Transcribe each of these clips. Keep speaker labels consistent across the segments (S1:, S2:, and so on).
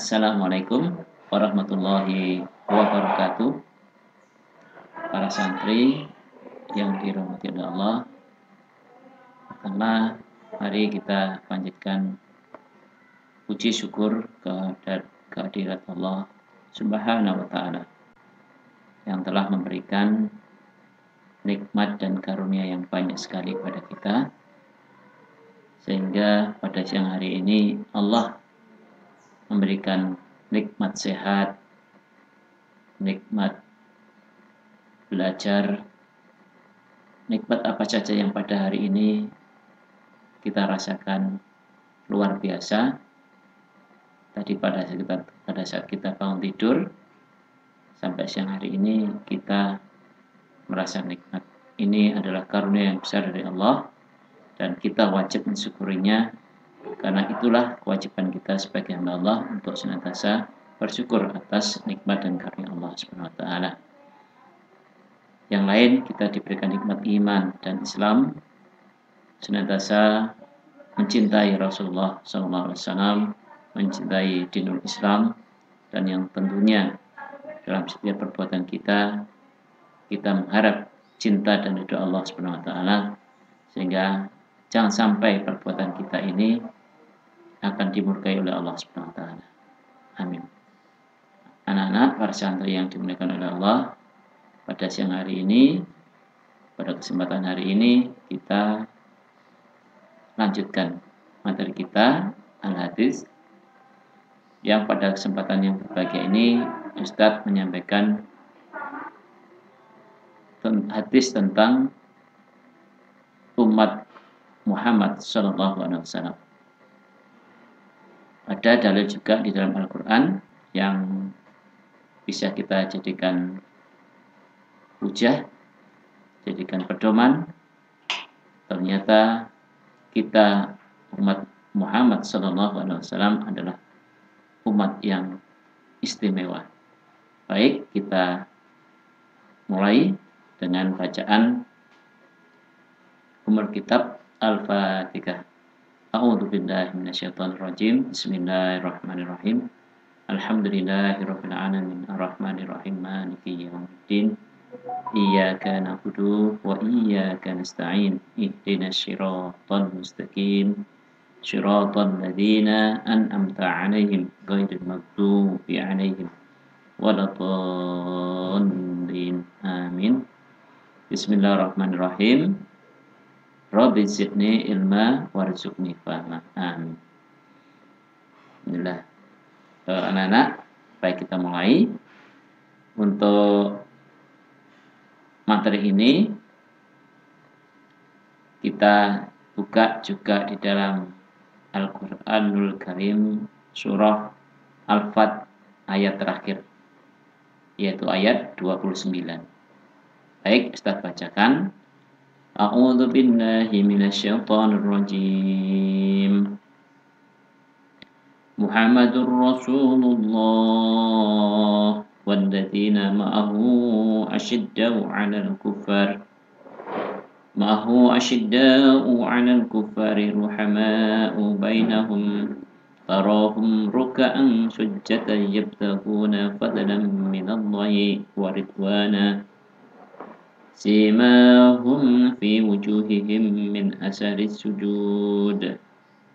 S1: Assalamualaikum warahmatullahi wabarakatuh. Para santri yang dirahmati oleh Allah, pertama mari kita panjatkan puji syukur kehadirat Allah Subhanahu wa Ta'ala yang telah memberikan nikmat dan karunia yang banyak sekali kepada kita, sehingga pada siang hari ini Allah memberikan nikmat sehat, nikmat belajar, nikmat apa saja yang pada hari ini kita rasakan luar biasa. Tadi pada saat kita bangun tidur sampai siang hari ini kita merasa nikmat. Ini adalah karunia yang besar dari Allah dan kita wajib mensyukurinya, karena itulah kewajiban kita sebagai hamba Allah untuk senantiasa bersyukur atas nikmat dan karunia Allah Subhanahu wa Ta'ala. Yang lain, kita diberikan nikmat iman dan Islam, senantiasa mencintai Rasulullah SAW, mencintai dinul Islam, dan yang tentunya dalam setiap perbuatan kita mengharap cinta dan ridha Allah Subhanahu wa Ta'ala, sehingga jangan sampai perbuatan kita ini akan dimurkai oleh Allah Subhanahu wa Ta'ala. Amin. Anak-anak, para santri yang dimuliakan oleh Allah, pada siang hari ini, pada kesempatan hari ini, kita lanjutkan materi kita Al-Hadis, yang pada kesempatan yang berbahagia ini Ustadz menyampaikan hadis tentang umat Muhammad SAW. Ada dalil juga di dalam Al-Quran yang bisa kita jadikan hujah, jadikan pedoman. Ternyata kita umat Muhammad SAW adalah umat yang istimewa. Baik, kita mulai dengan bacaan umur kitab Al-Fatihah. A'udzu billahi minasyaitonir rajim. Bismillahirrahmanirrahim. Alhamdulillahirabbil alamin arrahmanir rahim maliki yaumiddin. Iyyaka na'budu wa iyyaka nasta'in. Ihdinas siratal mustaqim. Shiratal ladzina an'amta 'alaihim ghairil maghdubi 'alaihim waladdallin. Amin. Bismillahirrahmanirrahim. Rabbi zidni ilma warzuqni fahma. Amin. Inilah anak-anak, baik kita mulai. Untuk materi ini kita buka juga di dalam Al-Qur'anul Karim, surah Al-Fat ayat terakhir, yaitu ayat 29. Baik, Ustaz bacakan. A'udzu billahi minasyaitonir rajim. Muhammadur Rasulullah walladzina ma'ahu asyidda'u 'alal kuffari ruhama'u bainahum tarahum ruk'an sujjatan yabtaghuna fadlan minallahi wa ridwana simahum fi wujuhihim min asaris sujud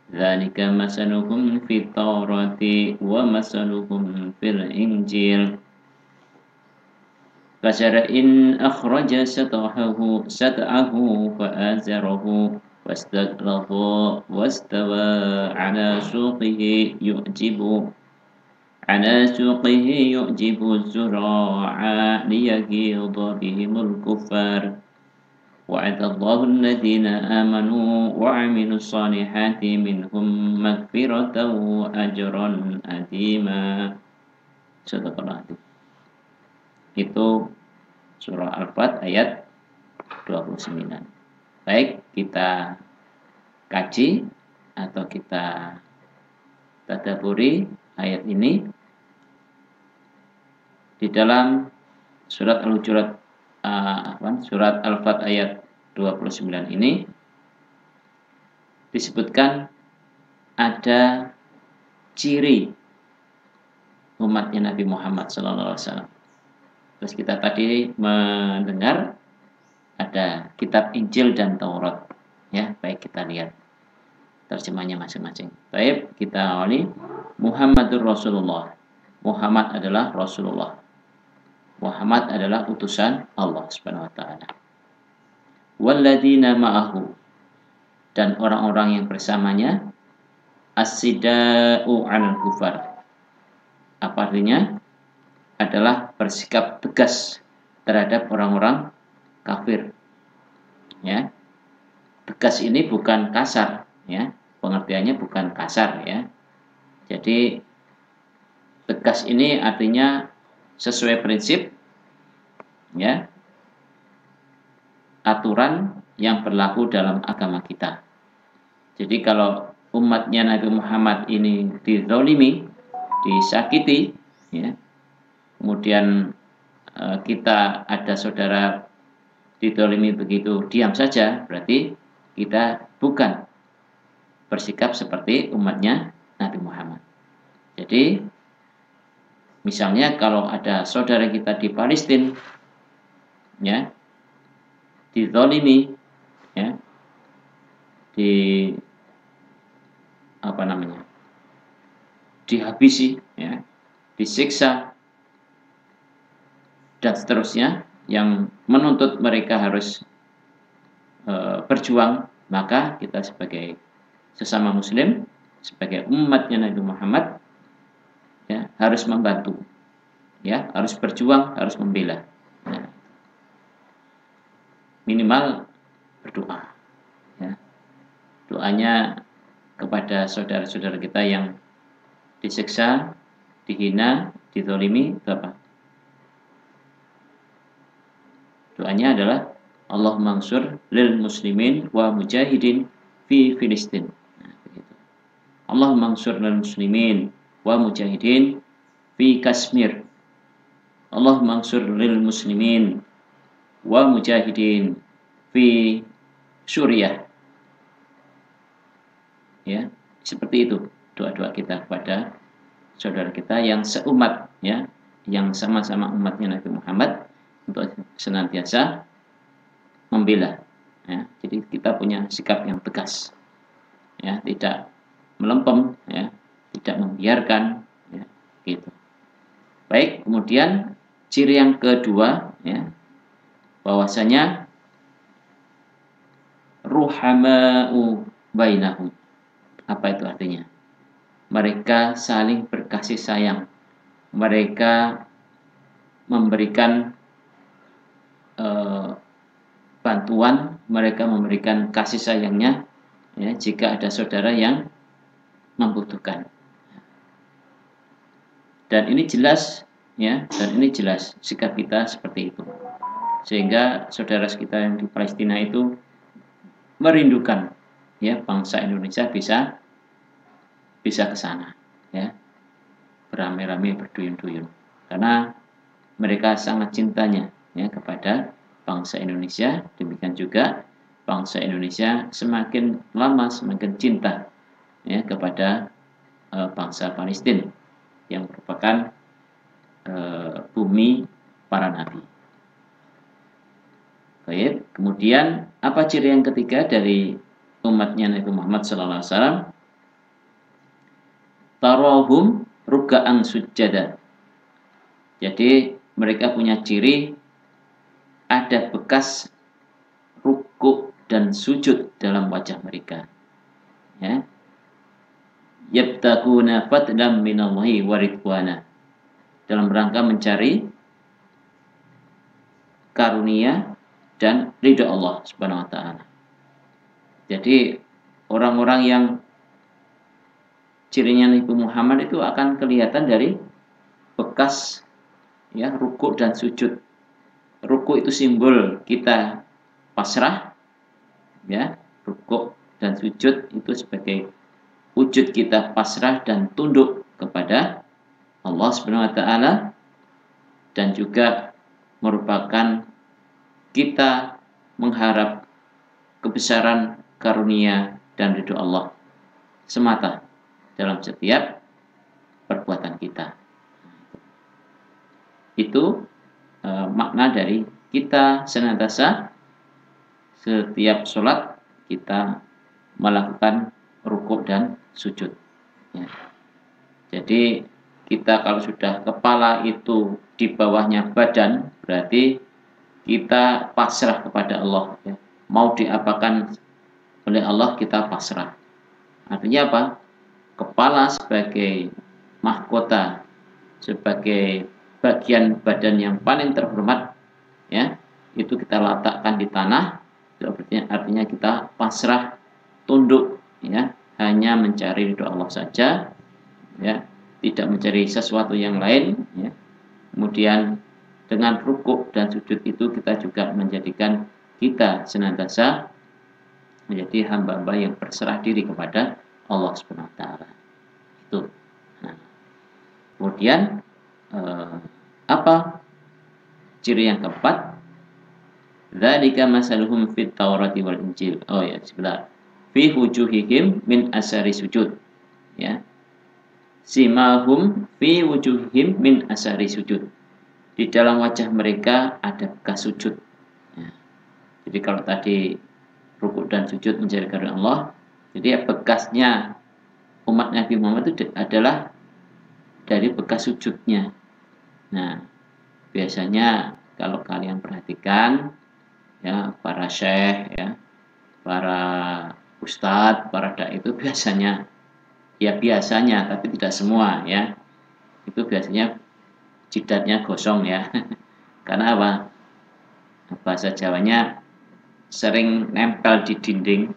S1: dzalika masaluhum fit taurati wa masaluhum fil injil kasara'in akhraja sat'ahu fa'azarahu wastaghlaba wastawa ala suqihi yu'jibu الزراع ليغيظ بهم الكفار وعد الله الذين آمنوا وعملوا الصالحات منهم مغفرة وأجرا عظيما. Itu surah Al-Fat ayat 29. Baik, kita kaji atau kita tadabburi ayat ini di dalam surat Al-Hujurat, surat Al-Fat ayat 29 ini disebutkan ada ciri umatnya Nabi Muhammad SAW. Terus kita tadi mendengar ada kitab Injil dan Taurat. Ya, baik kita lihat terjemahnya masing-masing. Baik, kita awali. Muhammadur Rasulullah. Muhammad adalah Rasulullah. Muhammad adalah utusan Allah Subhanahu wa taala. Walladzina ma'ahu, dan orang-orang yang bersamanya, as-sida'u 'alal kufar. Apa artinya? Adalah bersikap tegas terhadap orang-orang kafir. Ya. Tegas ini bukan kasar, ya. Pengertiannya bukan kasar, ya. Jadi tegas ini artinya sesuai prinsip, ya, aturan yang berlaku dalam agama kita. Jadi kalau umatnya Nabi Muhammad ini dizalimi, disakiti, ya, kemudian kita ada saudara dizalimi begitu diam saja, berarti kita bukan bersikap seperti umatnya Nabi Muhammad. Jadi misalnya kalau ada saudara kita di Palestina, ya, dizalimi, ya, dihabisi, ya, disiksa dan seterusnya, yang menuntut mereka harus berjuang, maka kita sebagai sesama muslim, sebagai umatnya Nabi Muhammad, ya, harus membantu, ya, harus berjuang, harus membela, ya. Minimal berdoa, ya. Doanya kepada saudara-saudara kita yang disiksa, dihina, dizalimi, itu apa? Doanya adalah Allah mansur lil muslimin wa mujahidin fi Filistin. Nah, begitu. Allah mansur lil muslimin wa mujahidin fi Kashmir. Allah mansur lil muslimin wa mujahidin fi Suriah. Ya, seperti itu doa-doa kita kepada saudara kita yang seumat, ya, yang sama-sama umatnya Nabi Muhammad, untuk senantiasa membela, ya. Jadi kita punya sikap yang tegas, ya, tidak melempem, ya, tidak membiarkan, ya, gitu. Baik, kemudian ciri yang kedua, ya, bahwasanya ruhama'u bainahum. Apa itu artinya? Mereka saling berkasih sayang. Mereka memberikan bantuan, mereka memberikan kasih sayangnya, ya, jika ada saudara yang membutuhkan. Dan ini jelas, ya, dan ini jelas sikap kita seperti itu. Sehingga saudara kita yang di Palestina itu merindukan, ya, bangsa Indonesia bisa ke sana, ya, beramai-ramai, berduyun-duyun, karena mereka sangat cintanya, ya, kepada bangsa Indonesia. Demikian juga bangsa Indonesia semakin lama semakin cinta, ya, kepada bangsa Palestina yang merupakan bumi para nabi. Baik, kemudian apa ciri yang ketiga dari umatnya Nabi Muhammad SAW? Tarahum ruka'an sujada. Jadi mereka punya ciri ada bekas rukuk dan sujud dalam wajah mereka, ya. Yabtaguna fadlan minallahi wa ridwana, dalam rangka mencari karunia dan ridha Allah Subhanahu wa taala. Jadi orang-orang yang cirinya Nabi Muhammad itu akan kelihatan dari bekas, ya, rukuk dan sujud. Rukuk itu simbol kita pasrah, ya. Rukuk dan sujud itu sebagai wujud kita pasrah dan tunduk kepada Allah Subhanahu wa taala, dan juga merupakan kita mengharap kebesaran karunia dan ridho Allah semata dalam setiap perbuatan kita. Itu makna dari kita senantiasa setiap sholat kita melakukan rukuk dan sujud. Ya. Jadi kita kalau sudah kepala itu di bawahnya badan, berarti kita pasrah kepada Allah. Ya. Mau diapakan oleh Allah, kita pasrah. Artinya apa? Kepala sebagai mahkota, sebagai bagian badan yang paling terhormat, ya, itu kita letakkan di tanah. Itu artinya kita pasrah, tunduk, ya, hanya mencari ridho Allah saja, ya, tidak mencari sesuatu yang lain, ya. Kemudian dengan rukuk dan sujud itu kita juga menjadikan kita senantiasa menjadi hamba-hamba yang berserah diri kepada Allah Subhanahu wa taala. Itu. Nah, kemudian apa ciri yang keempat? Dzalika masaluhum fit Taurati wal Injil. Oh ya, sebentar. Fi wujuhihim min asari sujud. Ya. Simahum fi wujuhihim min asari sujud. Di dalam wajah mereka ada bekas sujud. Ya. Jadi kalau tadi rukuk dan sujud mencari karena Allah, jadi bekasnya umat Nabi Muhammad itu adalah dari bekas sujudnya. Nah, biasanya kalau kalian perhatikan, ya, para syekh, ya, para ustadz, para dai itu biasanya, ya biasanya, tapi tidak semua, ya, itu biasanya jidatnya gosong, ya. Karena apa? Bahasa Jawanya sering nempel di dinding,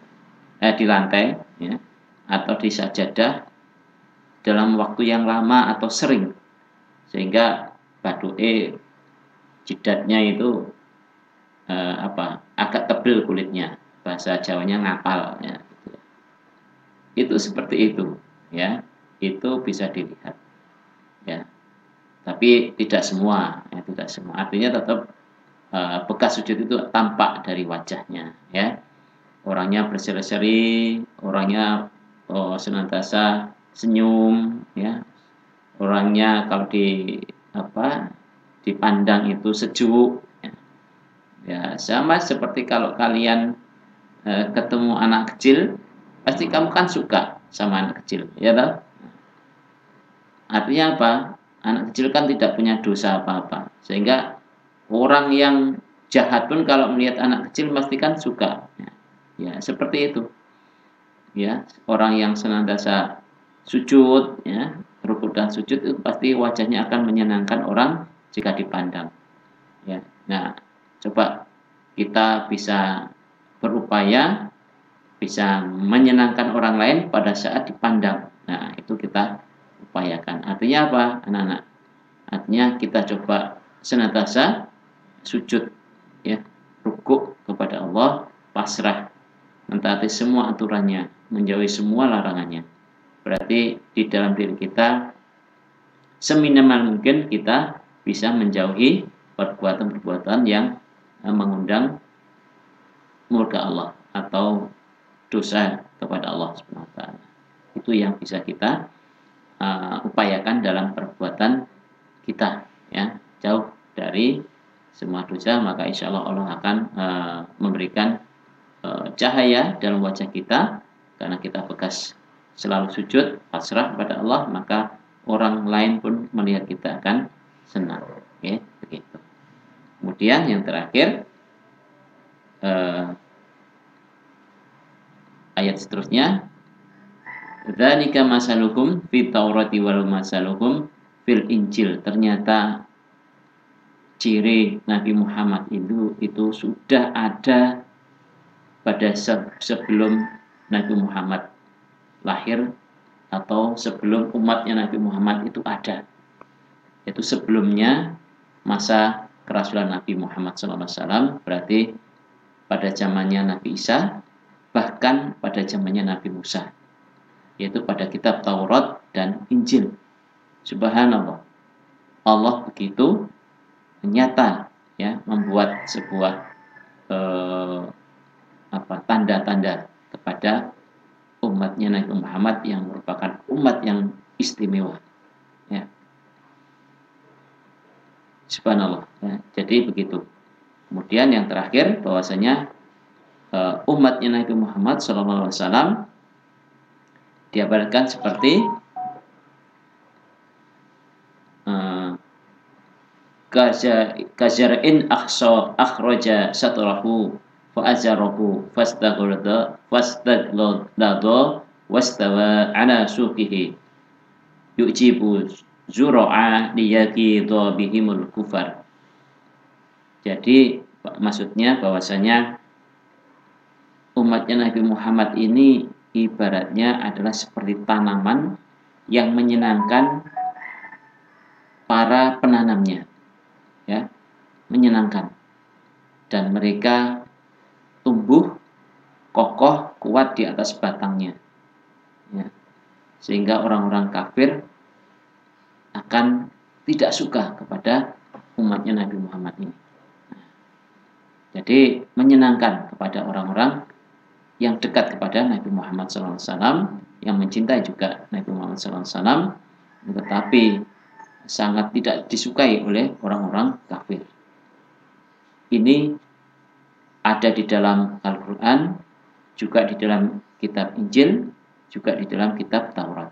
S1: di lantai, ya, atau di sajadah dalam waktu yang lama atau sering, sehingga baduke jidatnya itu agak tebal kulitnya, bahasa Jawanya ngapal, ya. Itu seperti itu, ya, itu bisa dilihat, ya, tapi tidak semua, ya, tidak semua. Artinya tetap bekas sujud itu tampak dari wajahnya, ya. Orangnya berseri-seri, orangnya senantiasa senyum, ya. Orangnya kalau dipandang itu sejuk, ya. Ya, sama seperti kalau kalian ketemu anak kecil, pasti kamu kan suka sama anak kecil, ya toh? Artinya apa? Anak kecil kan tidak punya dosa apa-apa, sehingga orang yang jahat pun kalau melihat anak kecil pasti kan suka. Ya, seperti itu. Ya, orang yang senantiasa sujud, ya, rukuk dan sujud itu pasti wajahnya akan menyenangkan orang jika dipandang. Ya. Nah, coba kita bisa berupaya bisa menyenangkan orang lain pada saat dipandang. Nah, itu kita upayakan. Artinya apa, anak-anak? Artinya kita coba senantiasa sujud, ya, rukuk kepada Allah, pasrah, mentaati semua aturannya, menjauhi semua larangannya. Berarti di dalam diri kita seminimal mungkin kita bisa menjauhi perbuatan-perbuatan yang mengundang murka Allah atau dosa kepada Allah Subhanahu wa taala. Itu yang bisa kita upayakan dalam perbuatan kita, ya, jauh dari semua dosa, maka insya Allah Allah akan memberikan cahaya dalam wajah kita karena kita bekas selalu sujud pasrah kepada Allah, maka orang lain pun melihat kita akan senang. Oke, begitu. Kemudian yang terakhir, ayat seterusnya, dzalika masaluhum fit Taurati wal masaluhum fil Injil. Ternyata ciri Nabi Muhammad itu sudah ada pada sebelum Nabi Muhammad lahir atau sebelum umatnya Nabi Muhammad itu ada. Yaitu sebelumnya masa kerasulan Nabi Muhammad SAW, berarti pada zamannya Nabi Isa, bahkan pada zamannya Nabi Musa, yaitu pada kitab Taurat dan Injil. Subhanallah, Allah begitu nyata, ya, membuat sebuah tanda-tanda kepada umatnya Nabi Muhammad yang merupakan umat yang istimewa, ya. Subhanallah. Ya, jadi begitu. Kemudian yang terakhir bahwasanya umatnya Nabi Muhammad SAW diabarkan seperti kajar'in akhraja satrahu fa azarahu fastaghlada wastawa ala suqihi yujibu zura'a liyaqidha bihimul kufar. Jadi maksudnya bahwasanya umatnya Nabi Muhammad ini ibaratnya adalah seperti tanaman yang menyenangkan para penanamnya, ya, menyenangkan, dan mereka tumbuh kokoh kuat di atas batangnya, ya, sehingga orang-orang kafir akan tidak suka kepada umatnya Nabi Muhammad ini. Jadi menyenangkan kepada orang-orang yang dekat kepada Nabi Muhammad SAW, yang mencintai juga Nabi Muhammad SAW, tetapi sangat tidak disukai oleh orang-orang kafir. Ini ada di dalam Al-Quran, juga di dalam kitab Injil, juga di dalam kitab Taurat.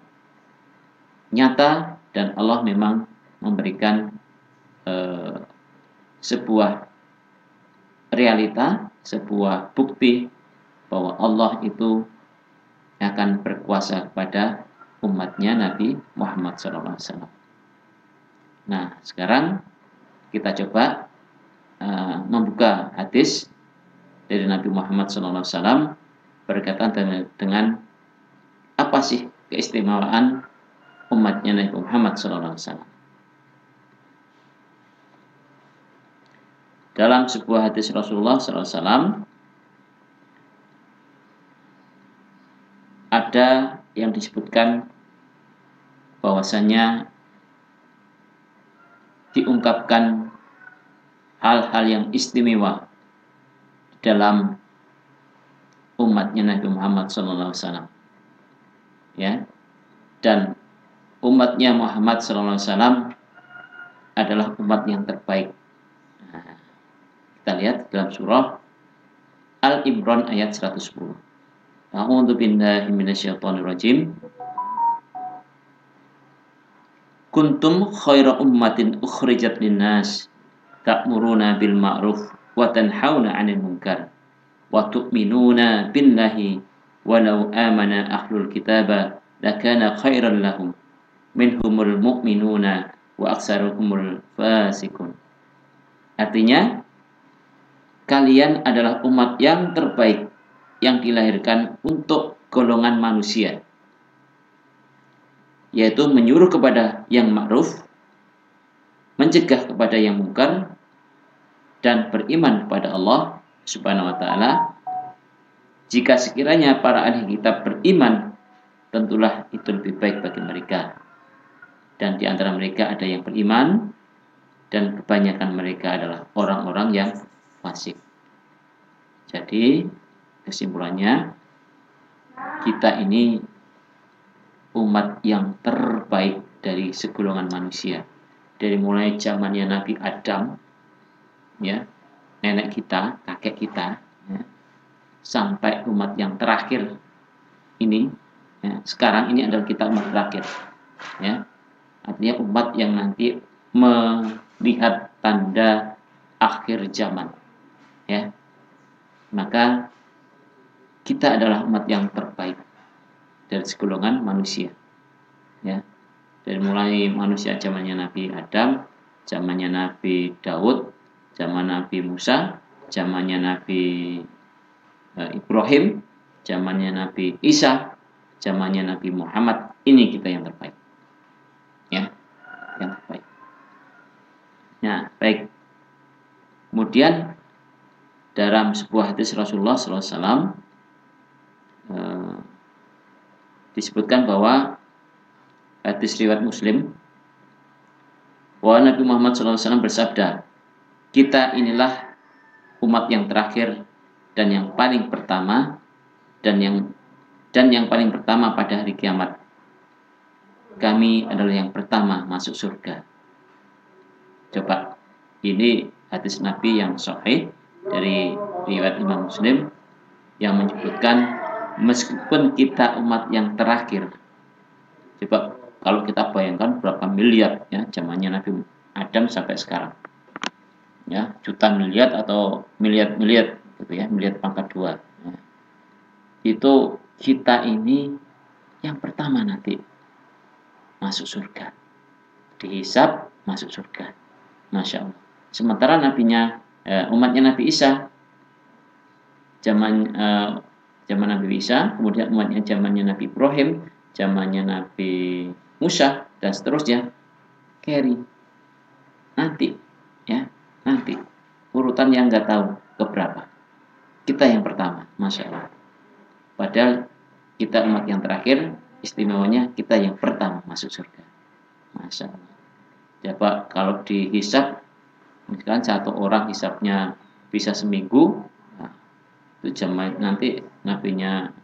S1: Nyata, dan Allah memang memberikan sebuah realita, sebuah bukti bahwa Allah itu akan berkuasa kepada umatnya Nabi Muhammad SAW. Nah, sekarang kita coba membuka hadis dari Nabi Muhammad SAW berkaitan dengan apa sih keistimewaan umatnya Nabi Muhammad SAW. Dalam sebuah hadis Rasulullah SAW ada yang disebutkan bahwasanya diungkapkan hal-hal yang istimewa dalam umatnya Nabi Muhammad SAW, ya, dan umatnya Muhammad SAW adalah umat yang terbaik. Nah, kita lihat dalam surah Al-Imran ayat 110. A'udzu billahi minasyaitonir rajim. Kuntum khaira ummatin ukhrijat linnas ta'muruna bil ma'ruf wa tanhauna 'anil munkar wa tu'minuna billahi walau amana ahlul kitaba lakana khairan lahum minhumul mu'minuna wa aktsaruhumul fasikun. Artinya, kalian adalah umat yang terbaik yang dilahirkan untuk golongan manusia, yaitu menyuruh kepada yang ma'ruf, mencegah kepada yang mungkar, dan beriman kepada Allah Subhanahu wa taala. Jika sekiranya para ahli kitab beriman, tentulah itu lebih baik bagi mereka. Dan di antara mereka ada yang beriman, dan kebanyakan mereka adalah orang-orang yang fasik. Jadi kesimpulannya, kita ini umat yang terbaik dari segolongan manusia. Dari mulai zamannya Nabi Adam, ya, nenek kita, kakek kita, ya, sampai umat yang terakhir ini, ya, sekarang ini adalah kita umat terakhir, ya, artinya umat yang nanti melihat tanda akhir zaman, ya, maka kita adalah umat yang terbaik dari segolongan manusia, ya, dari mulai manusia zamannya Nabi Adam, zamannya Nabi Daud, zaman Nabi Musa, zamannya Nabi Ibrahim, zamannya Nabi Isa, zamannya Nabi Muhammad. Ini kita yang terbaik, ya, yang terbaik. Nah, baik. Kemudian dalam sebuah hadis Rasulullah SAW disebutkan bahwa hadis riwayat Muslim, bahwa Nabi Muhammad SAW bersabda, kita inilah umat yang terakhir dan yang paling pertama dan yang paling pertama pada hari kiamat. Kami adalah yang pertama masuk surga. Coba Ini hadis Nabi yang sahih dari riwayat Imam Muslim yang menyebutkan meskipun kita umat yang terakhir, coba kalau kita bayangkan berapa miliar ya zamannya Nabi Adam sampai sekarang, ya juta miliar atau miliar-miliar gitu ya, miliar pangkat 2 ya. Itu kita ini yang pertama nanti masuk surga, dihisab masuk surga, Masya Allah. Sementara umatnya Nabi Isa zaman Nabi Isa, kemudian umatnya zamannya Nabi Ibrahim, zamannya Nabi Musa dan seterusnya, carry nanti ya, nanti urutan yang nggak tahu keberapa, kita yang pertama, Masya Allah. Padahal kita umat yang terakhir, istimewanya kita yang pertama masuk surga, Masya Allah. Coba kalau dihisab, misalkan satu orang hisabnya bisa seminggu, nah, itu nanti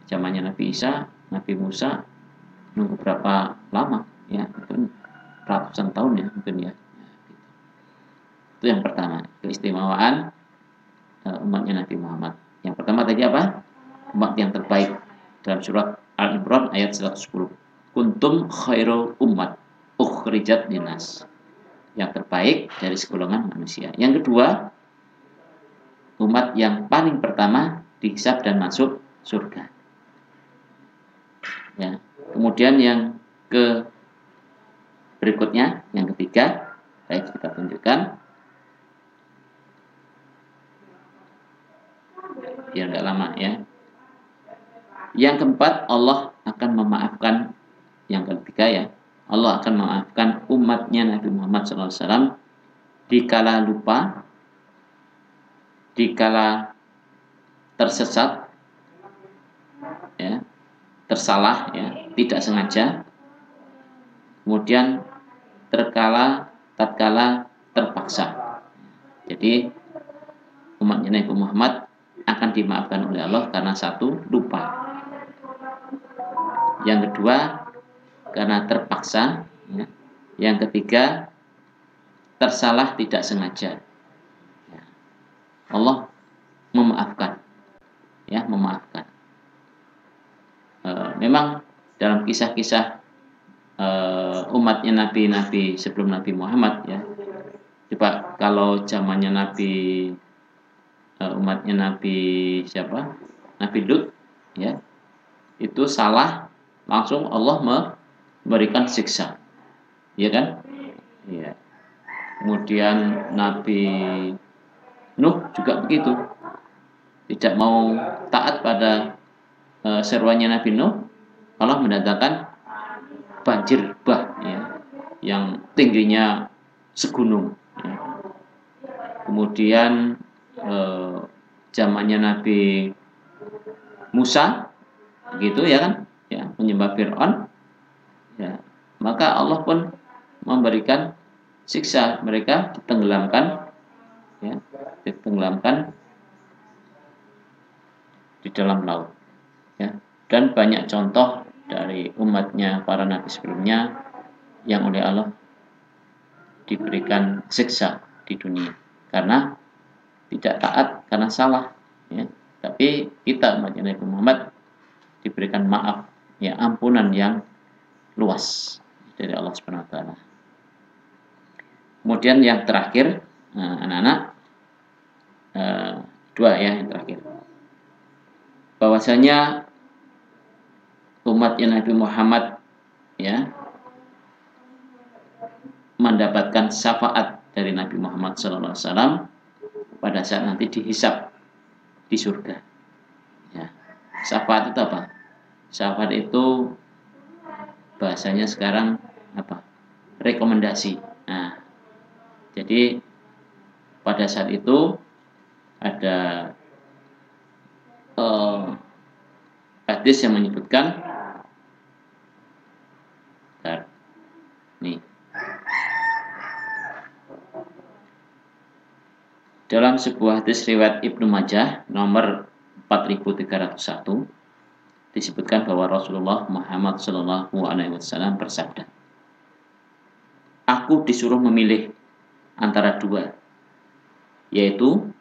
S1: zamannya Nabi Isa, Nabi Musa nunggu berapa lama ya, mungkin ratusan tahun ya mungkin ya. Itu yang pertama, keistimewaan umatnya Nabi Muhammad. Yang pertama tadi apa? Umat yang terbaik, dalam surat Al-Imran ayat 110. Kuntum khairul ummat ukhrijat linnas. Yang terbaik dari segolongan manusia. Yang kedua, umat yang paling pertama dihisab dan masuk surga. Ya. Kemudian yang berikutnya, yang ketiga, baik kita tunjukkan biar nggak lama ya. Yang keempat, Allah akan memaafkan. Yang ketiga ya, Allah akan memaafkan umatnya Nabi Muhammad SAW dikala lupa, dikala tersesat, ya, tersalah, ya, tidak sengaja, kemudian tatkala terpaksa. Jadi umatnya Nabi Muhammad akan dimaafkan oleh Allah karena satu, lupa. Yang kedua, karena terpaksa, ya. Yang ketiga, tersalah tidak sengaja. Ya. Allah memaafkan, ya, memaafkan. Memang dalam kisah-kisah umatnya nabi-nabi sebelum Nabi Muhammad, ya, coba kalau zamannya umatnya Nabi siapa? Nabi Lut, ya, itu salah langsung Allah memberikan siksa, ya kan? Ya. Kemudian Nabi Nuh juga begitu, tidak mau taat pada seruannya Nabi Nuh, Allah mendatangkan banjir bah, ya, yang tingginya segunung. Ya. Kemudian zamannya Nabi Musa, begitu ya kan, ya, menyembah Fir'aun, ya, maka Allah pun memberikan siksa, mereka ditenggelamkan, ya, ditenggelamkan di dalam laut, ya. Dan banyak contoh dari umatnya para nabi sebelumnya yang oleh Allah diberikan siksa di dunia karena tidak taat, karena salah, ya. Tapi kita umatnya Nabi Muhammad diberikan maaf, ya, ampunan yang luas dari Allah Subhanahu wa taala. Kemudian yang terakhir, anak-anak, dua ya yang terakhir, bahwasanya umatnya Nabi Muhammad, ya, mendapatkan syafaat dari Nabi Muhammad SAW pada saat nanti dihisab di surga. Ya. Syafaat itu apa? Syafaat itu bahasanya sekarang apa? Rekomendasi. Nah, jadi pada saat itu ada hadis yang menyebutkan, nih, dalam sebuah hadis riwayat Ibnu Majah nomor 4301 disebutkan bahwa Rasulullah Muhammad SAW bersabda, "Aku disuruh memilih antara dua, yaitu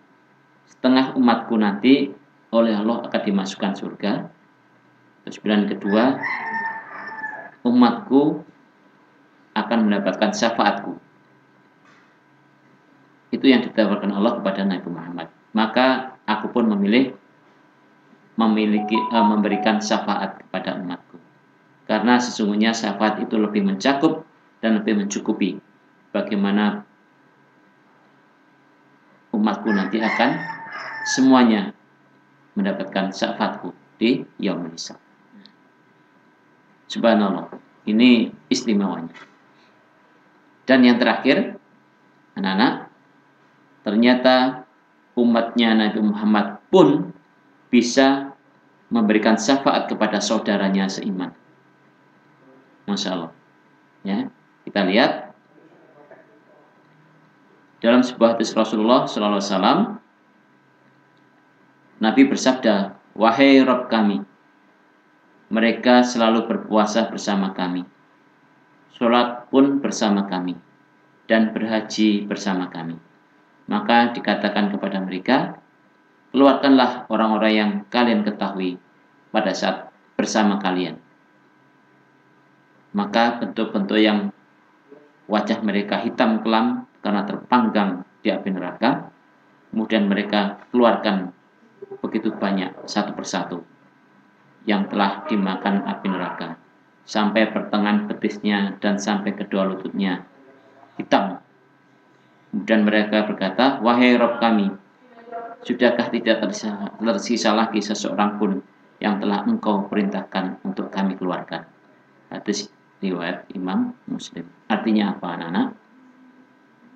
S1: setengah umatku nanti oleh Allah akan dimasukkan surga. Terus pilihan kedua, umatku akan mendapatkan syafaatku. Itu yang ditawarkan Allah kepada Nabi Muhammad. Maka aku pun memberikan syafaat kepada umatku. Karena sesungguhnya syafaat itu lebih mencakup dan lebih mencukupi bagaimana umatku nanti akan semuanya mendapatkan syafaatku di yaumul hisab. Subhanallah, ini istimewanya. Dan yang terakhir, anak-anak, ternyata umatnya Nabi Muhammad pun bisa memberikan syafaat kepada saudaranya seiman. Masya Allah. Ya, kita lihat dalam sebuah hadis Rasulullah SAW, Nabi bersabda, "Wahai Rabb kami, mereka selalu berpuasa bersama kami, sholat pun bersama kami, dan berhaji bersama kami. Maka dikatakan kepada mereka, keluarkanlah orang-orang yang kalian ketahui pada saat bersama kalian." Maka bentuk-bentuk yang wajah mereka hitam kelam karena terpanggang di api neraka, kemudian mereka keluarkan begitu banyak satu persatu yang telah dimakan api neraka, sampai pertengahan betisnya dan sampai kedua lututnya hitam. Kemudian mereka berkata, "Wahai Rabb kami, sudahkah tidak tersisa lagi seseorang pun yang telah Engkau perintahkan untuk kami keluarkan?" Hadis riwayat Imam Muslim. Artinya apa, anak-anak?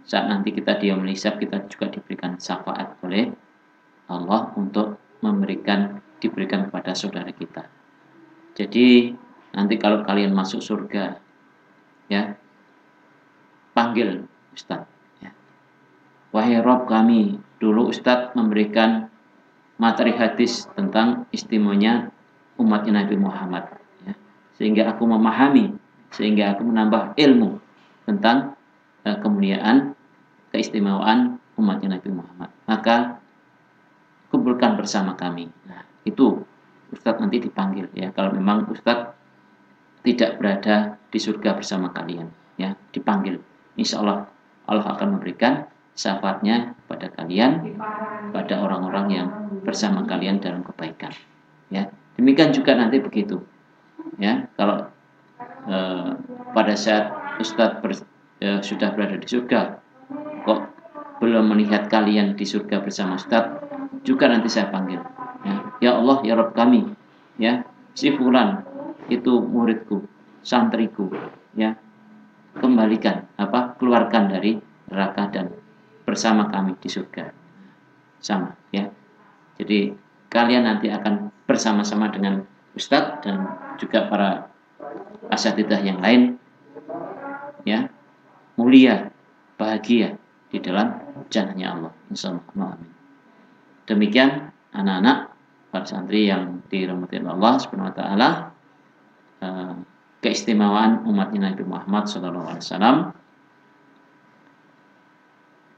S1: Saat nanti kita di yaumul hisab, kita juga diberikan syafaat oleh Allah untuk diberikan kepada saudara kita. Jadi nanti kalau kalian masuk surga, ya, panggil Ustaz. Ya. "Wahai Rob kami, dulu Ustaz memberikan materi hadis tentang istimewanya umatnya Nabi Muhammad, ya, sehingga aku memahami, sehingga aku menambah ilmu tentang kemuliaan, keistimewaan umatnya Nabi Muhammad. Maka kumpulkan bersama kami." Nah, itu Ustadz nanti dipanggil, ya. Kalau memang Ustadz tidak berada di surga bersama kalian, ya, dipanggil. Insya Allah Allah akan memberikan syafaatnya pada kalian, pada orang-orang yang bersama kalian dalam kebaikan. Ya, demikian juga nanti begitu. Ya, kalau pada saat Ustadz sudah berada di surga, kok belum melihat kalian di surga bersama Ustadz, juga nanti saya panggil. Ya Allah, ya Rabb kami, ya, si fulan itu muridku, santriku, ya, keluarkan dari neraka dan bersama kami di surga. Sama, ya. Jadi kalian nanti akan bersama-sama dengan Ustadz dan juga para asatidzah yang lain, ya, mulia, bahagia di dalam jannahnya Allah, insyaallah. Demikian anak-anak para santri yang dirahmati Allah Subhanahu wa taala, keistimewaan umatnya Nabi Muhammad SAW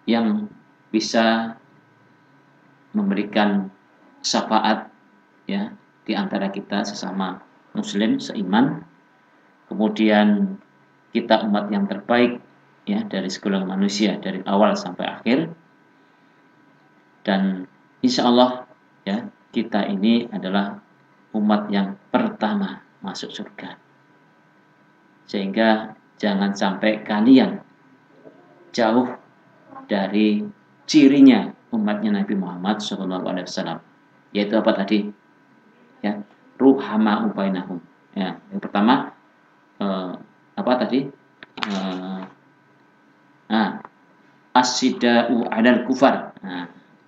S1: yang bisa memberikan syafaat, ya, di antara kita sesama muslim seiman. Kemudian kita umat yang terbaik, ya, dari segala manusia dari awal sampai akhir. Dan insya Allah, ya, kita ini adalah umat yang pertama masuk surga. Sehingga jangan sampai kalian jauh dari cirinya umatnya Nabi Muhammad SAW, yaitu apa tadi? Ya, ruhama bainahum. Ya, yang pertama apa tadi? As-sidau 'alal kufar.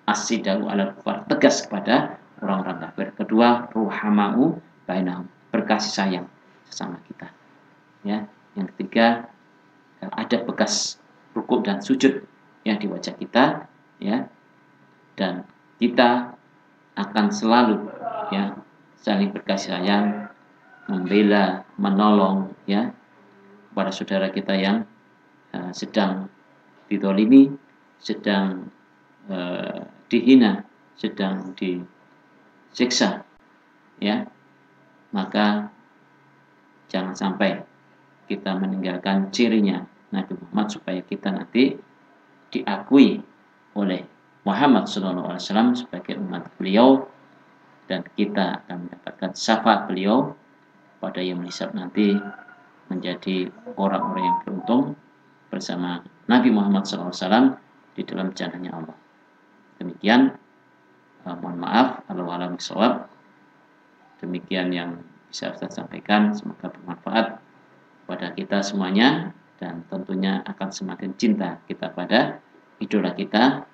S1: As-sidau 'alal kufar, tegas kepada orang-orang kafir. Kedua, ruhamau bainahum, berkasih sayang sesama kita. Ya, yang ketiga, ada bekas rukuk dan sujud yang di wajah kita, ya, dan kita akan selalu, ya, saling berkasih sayang, membela, menolong, ya, kepada saudara kita yang sedang didolimi, sedang dihina, sedang disiksa, ya, maka jangan sampai kita meninggalkan cirinya Nabi Muhammad supaya kita nanti diakui oleh Muhammad SAW sebagai umat beliau, dan kita akan mendapatkan syafaat beliau pada yaumul hisab nanti, menjadi orang-orang yang beruntung bersama Nabi Muhammad SAW di dalam jannahnya Allah. Demikian, mohon maaf, Allahu a'lam bishawab. Demikian yang bisa saya sampaikan, semoga bermanfaat pada kita semuanya, dan tentunya akan semakin cinta kita pada idola kita,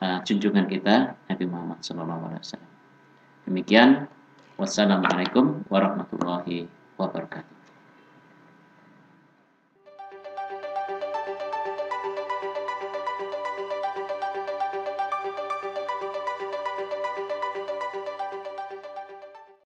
S1: junjungan kita Nabi Muhammad SAW. Demikian, wassalamualaikum warahmatullahi wabarakatuh.